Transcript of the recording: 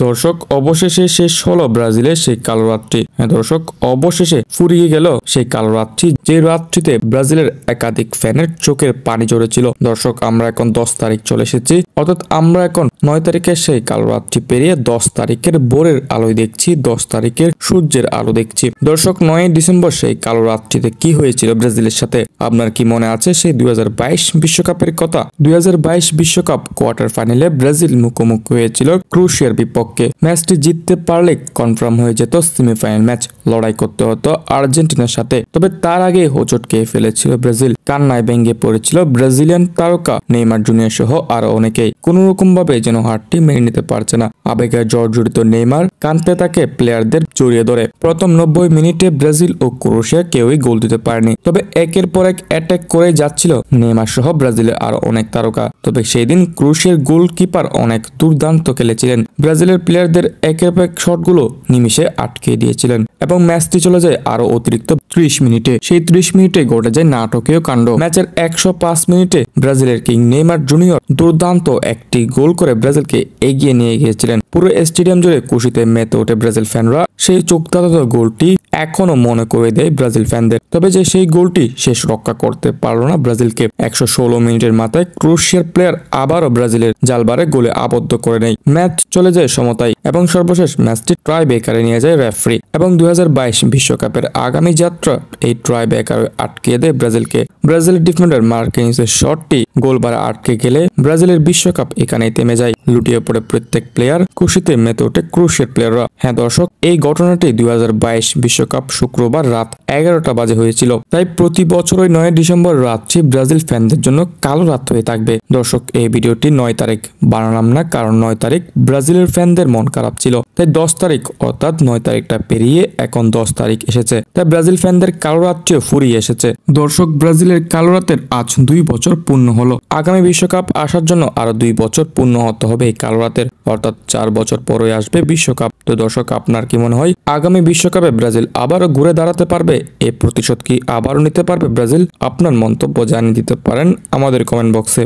দর্শক অবশেষে শেষ হলো ব্রাজিলের সেই কালো রাত্রি। হ্যাঁ দর্শক, অবশেষে ফুরিয়ে গেল সেই কালো রাত্রি, যে রাত্রিতে ব্রাজিলের একাধিক ফ্যানের চোখের পানি ঝরেছিল। দর্শক, আমরা এখন 10 তারিখ চলে এসেছি, অর্থাৎ আমরা এখন 9 তারিখের সেই কালো রাত্রি পেরিয়ে 10 তারিখের ভোরের আলোয় দেখছি, 10 তারিখের সূর্যের আলো দেখছি। দর্শক, 9 ডিসেম্বর সেই কালো রাত্রিতে কি হয়েছিল ব্রাজিলের সাথে আপনার কি মনে আছে? সেই 2022 বিশ্বকাপের কথা। 2022 বিশ্বকাপ কোয়ার্টার ফাইনালে ব্রাজিল মুখোমুখি হয়েছিল ক্রোয়েশিয়ার বিপক্ষে। ম্যাচটি জিততে পারলে কনফার্ম হয়ে যেত সেমিফাইনাল ম্যাচ, লড়াই করতে হতো আর্জেন্টিনার সাথে। তবে তার আগে হোঁচট খেয়ে ফেলেছিল ব্রাজিল, কান্নায় ভেঙে পড়েছিল ব্রাজিলিয়ান তারকা নেইমার জুনিয়র সহ আরো অনেকেই। কোন রকম ভাবে যেন হারটি মেনে নিতে পারছে না। আবেগে জর্জরিত নেইমার কাঁদতে থাকে প্লেয়ারদের জড়িয়ে ধরে। প্রথম 90 মিনিটে ব্রাজিল ও ক্রোয়েশিয়া কেউই গোল দিতে পারেনি, তবে একের পর এক অ্যাটাক করে যাচ্ছিল নেইমার সহ ব্রাজিলের আরো অনেক তারকা। তবে সেই দিন ক্রোয়েশিয়ার গোলকিপার অনেক দুর্দান্ত খেলেছিলেন, ব্রাজিলের প্লেয়ারদের একের পর এক শটগুলো নিমিষে আটকে দিয়েছিলেন এবং ম্যাচটি চলে যায় আরো অতিরিক্ত 30 মিনিটে। সেই 30 মিনিটে ঘটে যায় নাটকীয় কাণ্ড। ম্যাচের 105 মিনিটে ব্রাজিলের কিং নেইমার জুনিয়র দুর্দান্ত একটি গোল করে ব্রাজিলকে এগিয়ে নিয়ে গিয়েছিলেন। পুরো স্টেডিয়াম জুড়ে খুশিতে মেতে ওঠে ব্রাজিল ফ্যানরা। সেই চোখধাঁধানো গোলটি এখনো মনে করে দেয় ব্রাজিল ফ্যানদের। তবে যে সেই গোলটি শেষ রক্ষা করতে পারল না ব্রাজিলকে। 116 মিনিটের মাথায় ক্রোয়েশিয়ার প্লেয়ার আবারও ব্রাজিলের জালবারে গোলে আবদ্ধ করে নেয়। ম্যাচ চলে যায় সমতায় এবং সর্বশেষ ম্যাচটি ট্রাই ব্রেকারে নিয়ে যায় রেফারি এবং 2022 বিশ্বকাপের আগামী যাত্রা এই ট্রাই ব্রেকারে আটকে দেয় ব্রাজিলকে। ব্রাজিলের ডিফেন্ডার মার্কিনিসের শটটি গোলবারে আটকে গেলে ব্রাজিলের বিশ্বকাপ এখানেই থেমে যায়। লুটিয়ে পড়ে প্রত্যেক প্লেয়ার, খুশিতে মেতে ওঠে ক্রোয়েশিয়ার প্লেয়াররা। হ্যাঁ দর্শক, এই ঘটনাটি 2022 বিশ্বকাপ শুক্রবার রাত 11টা বাজে হয়েছিল। তাই প্রতি বছরই 9 ডিসেম্বর রাতটি ব্রাজিল ফ্যানদের জন্য কালো রাত হয়ে থাকবে। দর্শক, এই ভিডিওটি 9 তারিখ বানালাম না, কারণ 9 তারিখ ব্রাজিলের ফ্যানদের মন খারাপ ছিল। তাই 10 তারিখ অর্থাৎ 9 তারিখটা পেরিয়ে এখন 10 তারিখ এসেছে, তাই ব্রাজিল ফ্যানদের কালো রাতটিও ফুরিয়ে এসেছে। দর্শক, ব্রাজিলের কালো রাতের আজ 2 বছর পূর্ণ হলো। আগামী বিশ্বকাপ আসার জন্য আরো 2 বছর পূর্ণ হতে হবে এই কালো রাতের, অর্থাৎ 4 বছর পরে আসবে বিশ্বকাপ। তো দর্শক, আপনার কি মনে হয় আগামী বিশ্বকাপে ব্রাজিল আবারও ঘুরে দাঁড়াতে পারবে? এই প্রতিশোধ কি আবারও নিতে পারবে ব্রাজিল? আপনার মন্তব্য জানিয়ে দিতে পারেন আমাদের কমেন্ট বক্সে।